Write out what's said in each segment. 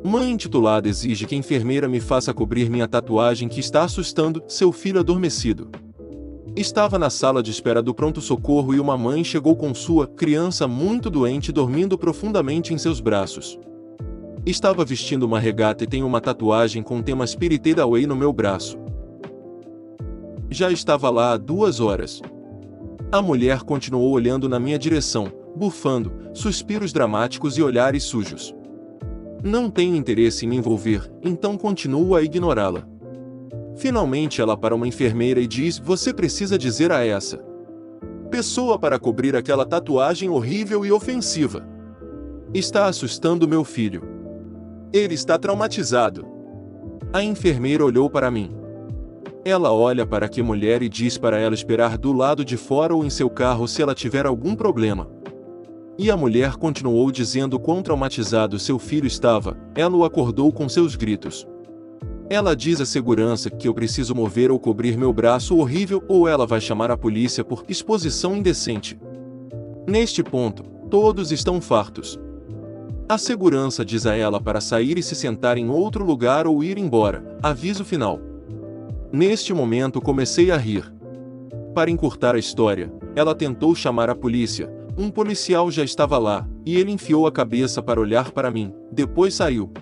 Mãe intitulada exige que a enfermeira me faça cobrir minha tatuagem que está assustando seu filho adormecido. Estava na sala de espera do pronto-socorro e uma mãe chegou com sua criança muito doente dormindo profundamente em seus braços. Estava vestindo uma regata e tenho uma tatuagem com o tema Spirited Away no meu braço. Já estava lá há 2 horas. A mulher continuou olhando na minha direção, bufando, suspiros dramáticos e olhares sujos. Não tenho interesse em me envolver, então continuo a ignorá-la. Finalmente ela para uma enfermeira e diz: você precisa dizer a essa pessoa para cobrir aquela tatuagem horrível e ofensiva. Está assustando meu filho. Ele está traumatizado. A enfermeira olhou para mim. Ela olha para a mulher e diz para ela esperar do lado de fora ou em seu carro se ela tiver algum problema. E a mulher continuou dizendo quão traumatizado seu filho estava. Ela o acordou com seus gritos. Ela diz à segurança que eu preciso mover ou cobrir meu braço horrível ou ela vai chamar a polícia por exposição indecente. Neste ponto, todos estão fartos. A segurança diz a ela para sair e se sentar em outro lugar ou ir embora. Aviso final. Neste momento comecei a rir. Para encurtar a história, ela tentou chamar a polícia. Um policial já estava lá, e ele enfiou a cabeça para olhar para mim, depois saiu.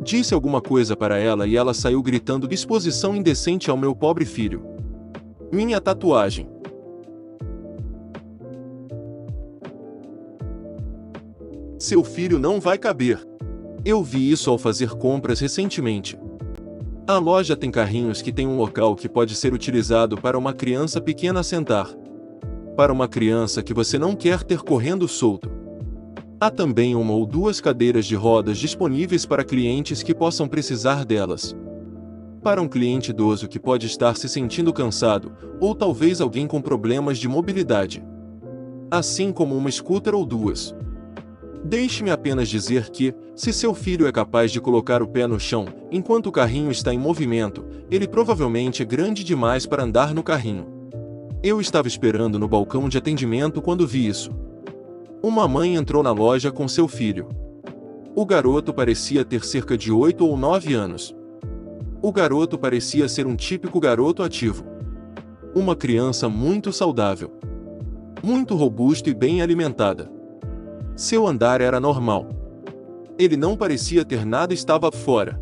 Disse alguma coisa para ela e ela saiu gritando exposição indecente ao meu pobre filho. Minha tatuagem. Seu filho não vai caber. Eu vi isso ao fazer compras recentemente. A loja tem carrinhos que tem um local que pode ser utilizado para uma criança pequena sentar. Para uma criança que você não quer ter correndo solto. Há também 1 ou 2 cadeiras de rodas disponíveis para clientes que possam precisar delas. Para um cliente idoso que pode estar se sentindo cansado, ou talvez alguém com problemas de mobilidade. Assim como uma scooter ou 2. Deixe-me apenas dizer que, se seu filho é capaz de colocar o pé no chão, enquanto o carrinho está em movimento, ele provavelmente é grande demais para andar no carrinho. Eu estava esperando no balcão de atendimento quando vi isso. Uma mãe entrou na loja com seu filho. O garoto parecia ter cerca de 8 ou 9 anos. O garoto parecia ser um típico garoto ativo. Uma criança muito saudável. Muito robusta e bem alimentada. Seu andar era normal. Ele não parecia ter nada e estava fora.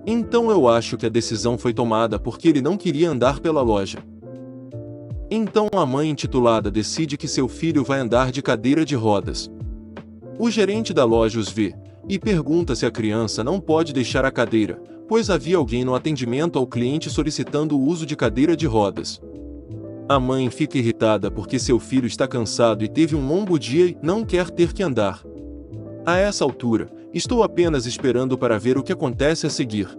Então eu acho que a decisão foi tomada porque ele não queria andar pela loja. Então a mãe intitulada decide que seu filho vai andar de cadeira de rodas. O gerente da loja os vê, e pergunta se a criança não pode deixar a cadeira, pois havia alguém no atendimento ao cliente solicitando o uso de cadeira de rodas. A mãe fica irritada porque seu filho está cansado e teve um longo dia e não quer ter que andar. A essa altura, estou apenas esperando para ver o que acontece a seguir.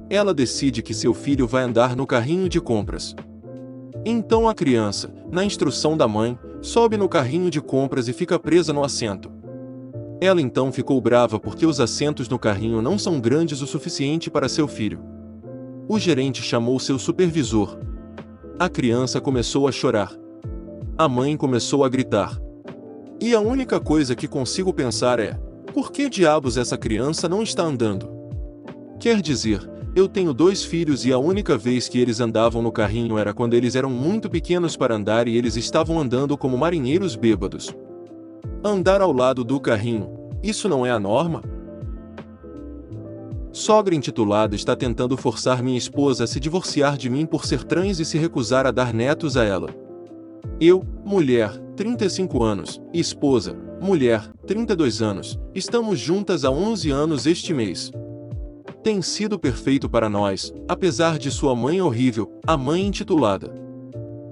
Ela decide que seu filho vai andar no carrinho de compras. Então a criança, na instrução da mãe, sobe no carrinho de compras e fica presa no assento. Ela então ficou brava porque os assentos no carrinho não são grandes o suficiente para seu filho. O gerente chamou seu supervisor. A criança começou a chorar. A mãe começou a gritar. E a única coisa que consigo pensar é: por que diabos essa criança não está andando? Quer dizer, eu tenho 2 filhos e a única vez que eles andavam no carrinho era quando eles eram muito pequenos para andar e eles estavam andando como marinheiros bêbados. Andar ao lado do carrinho, isso não é a norma? Sogra intitulada está tentando forçar minha esposa a se divorciar de mim por ser trans e se recusar a dar netos a ela. Eu, mulher, 35 anos, e esposa, mulher, 32 anos, estamos juntas há 11 anos este mês. Tem sido perfeito para nós, apesar de sua mãe horrível, a mãe intitulada.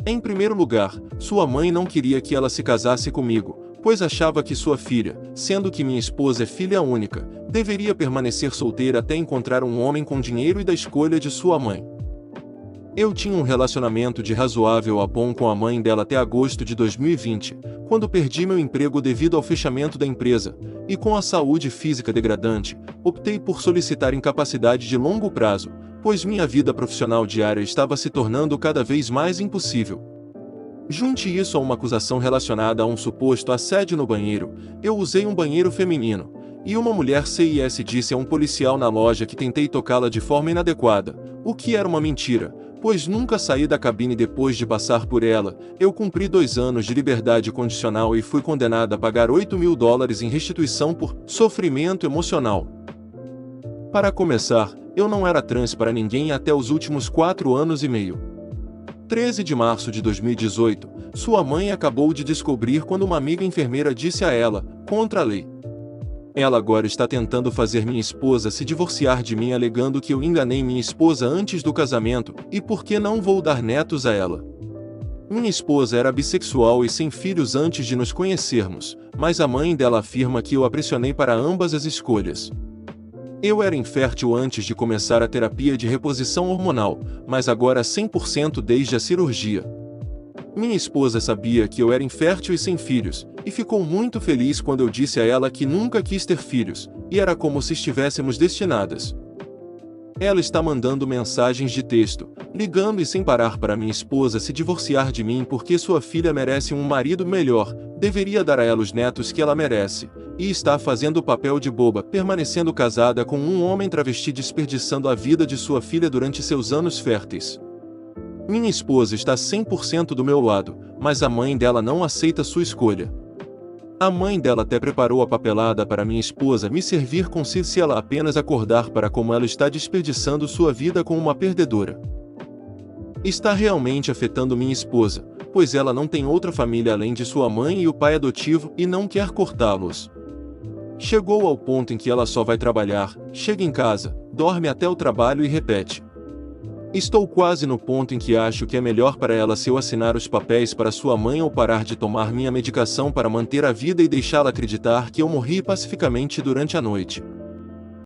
Em primeiro lugar, sua mãe não queria que ela se casasse comigo, pois achava que sua filha, sendo que minha esposa é filha única, deveria permanecer solteira até encontrar um homem com dinheiro e da escolha de sua mãe. Eu tinha um relacionamento de razoável a bom com a mãe dela até agosto de 2020, quando perdi meu emprego devido ao fechamento da empresa, e com a saúde física degradante, optei por solicitar incapacidade de longo prazo, pois minha vida profissional diária estava se tornando cada vez mais impossível. Junte isso a uma acusação relacionada a um suposto assédio no banheiro. Eu usei um banheiro feminino, e uma mulher CIS disse a um policial na loja que tentei tocá-la de forma inadequada, o que era uma mentira, pois nunca saí da cabine depois de passar por ela. Eu cumpri 2 anos de liberdade condicional e fui condenada a pagar $8.000 em restituição por sofrimento emocional. Para começar, eu não era trans para ninguém até os últimos 4 anos e meio. 13 de março de 2018, sua mãe acabou de descobrir quando uma amiga enfermeira disse a ela, contra a lei. Ela agora está tentando fazer minha esposa se divorciar de mim alegando que eu enganei minha esposa antes do casamento, e por que não vou dar netos a ela. Minha esposa era bissexual e sem filhos antes de nos conhecermos, mas a mãe dela afirma que eu a pressionei para ambas as escolhas. Eu era infértil antes de começar a terapia de reposição hormonal, mas agora 100% desde a cirurgia. Minha esposa sabia que eu era infértil e sem filhos, e ficou muito feliz quando eu disse a ela que nunca quis ter filhos, e era como se estivéssemos destinadas. Ela está mandando mensagens de texto, ligando e sem parar para minha esposa se divorciar de mim porque sua filha merece um marido melhor, deveria dar a ela os netos que ela merece, e está fazendo o papel de boba, permanecendo casada com um homem travesti desperdiçando a vida de sua filha durante seus anos férteis. Minha esposa está 100% do meu lado, mas a mãe dela não aceita sua escolha. A mãe dela até preparou a papelada para minha esposa me servir com se ela apenas acordar para como ela está desperdiçando sua vida com uma perdedora. Está realmente afetando minha esposa, pois ela não tem outra família além de sua mãe e o pai adotivo e não quer cortá-los. Chegou ao ponto em que ela só vai trabalhar, chega em casa, dorme até o trabalho e repete. Estou quase no ponto em que acho que é melhor para ela se eu assinar os papéis para sua mãe ou parar de tomar minha medicação para manter a vida e deixá-la acreditar que eu morri pacificamente durante a noite.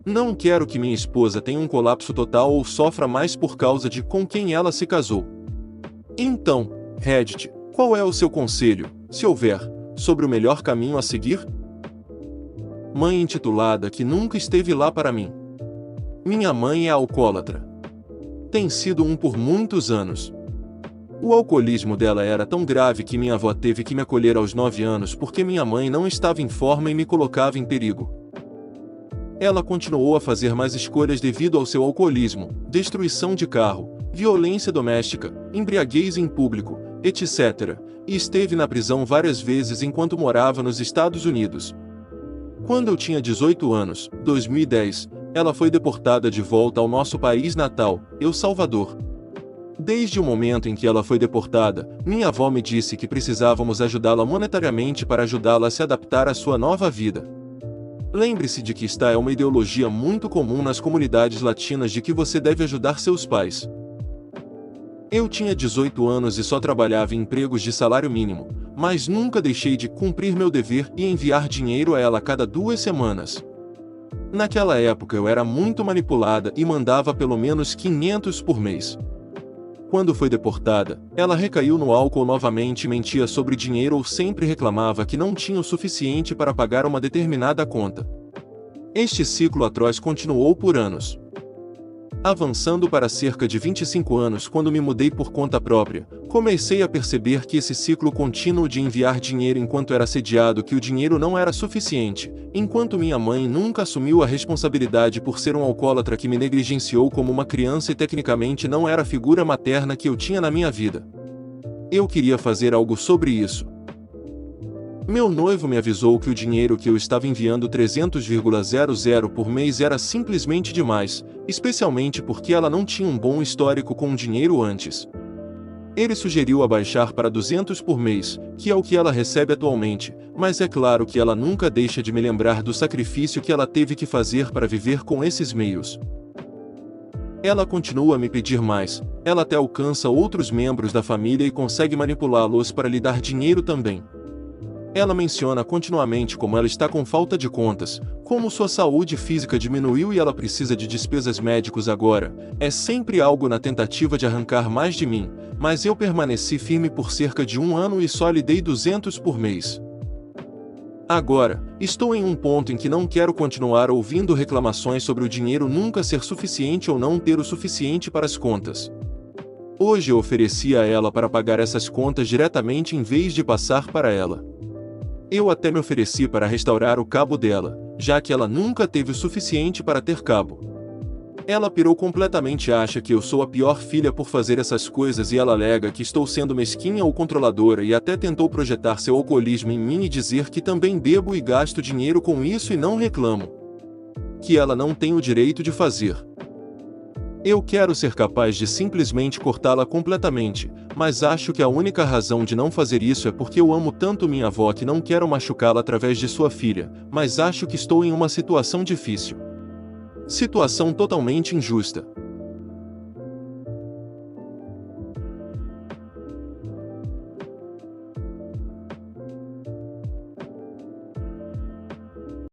Não quero que minha esposa tenha um colapso total ou sofra mais por causa de com quem ela se casou. Então, Reddit, qual é o seu conselho, se houver, sobre o melhor caminho a seguir? Mãe intitulada que nunca esteve lá para mim. Minha mãe é alcoólatra. Tem sido por muitos anos. O alcoolismo dela era tão grave que minha avó teve que me acolher aos 9 anos porque minha mãe não estava em forma e me colocava em perigo. Ela continuou a fazer mais escolhas devido ao seu alcoolismo, destruição de carro, violência doméstica, embriaguez em público, etc., e esteve na prisão várias vezes enquanto morava nos Estados Unidos. Quando eu tinha 18 anos, 2010, ela foi deportada de volta ao nosso país natal, El Salvador. Desde o momento em que ela foi deportada, minha avó me disse que precisávamos ajudá-la monetariamente para ajudá-la a se adaptar à sua nova vida. Lembre-se de que esta é uma ideologia muito comum nas comunidades latinas de que você deve ajudar seus pais. Eu tinha 18 anos e só trabalhava em empregos de salário mínimo, mas nunca deixei de cumprir meu dever e enviar dinheiro a ela a cada 2 semanas. Naquela época eu era muito manipulada e mandava pelo menos 500 por mês. Quando foi deportada, ela recaiu no álcool novamente e mentia sobre dinheiro ou sempre reclamava que não tinha o suficiente para pagar uma determinada conta. Este ciclo atroz continuou por anos. Avançando para cerca de 25 anos quando me mudei por conta própria, comecei a perceber que esse ciclo contínuo de enviar dinheiro enquanto era assediado que o dinheiro não era suficiente, enquanto minha mãe nunca assumiu a responsabilidade por ser um alcoólatra que me negligenciou como uma criança e tecnicamente não era a figura materna que eu tinha na minha vida. Eu queria fazer algo sobre isso. Meu noivo me avisou que o dinheiro que eu estava enviando 300,00 por mês era simplesmente demais, especialmente porque ela não tinha um bom histórico com o dinheiro antes. Ele sugeriu abaixar para 200 por mês, que é o que ela recebe atualmente, mas é claro que ela nunca deixa de me lembrar do sacrifício que ela teve que fazer para viver com esses meios. Ela continua a me pedir mais, ela até alcança outros membros da família e consegue manipulá-los para lhe dar dinheiro também. Ela menciona continuamente como ela está com falta de contas, como sua saúde física diminuiu e ela precisa de despesas médicas agora. É sempre algo na tentativa de arrancar mais de mim, mas eu permaneci firme por cerca de 1 ano e só lhe dei 200 por mês. Agora, estou em um ponto em que não quero continuar ouvindo reclamações sobre o dinheiro nunca ser suficiente ou não ter o suficiente para as contas. Hoje eu ofereci a ela para pagar essas contas diretamente em vez de passar para ela. Eu até me ofereci para restaurar o cabo dela, já que ela nunca teve o suficiente para ter cabo. Ela pirou completamente e acha que eu sou a pior filha por fazer essas coisas e ela alega que estou sendo mesquinha ou controladora e até tentou projetar seu alcoolismo em mim e dizer que também bebo e gasto dinheiro com isso e não reclamo. Que ela não tem o direito de fazer. Eu quero ser capaz de simplesmente cortá-la completamente, mas acho que a única razão de não fazer isso é porque eu amo tanto minha avó que não quero machucá-la através de sua filha, mas acho que estou em uma situação difícil. Situação totalmente injusta.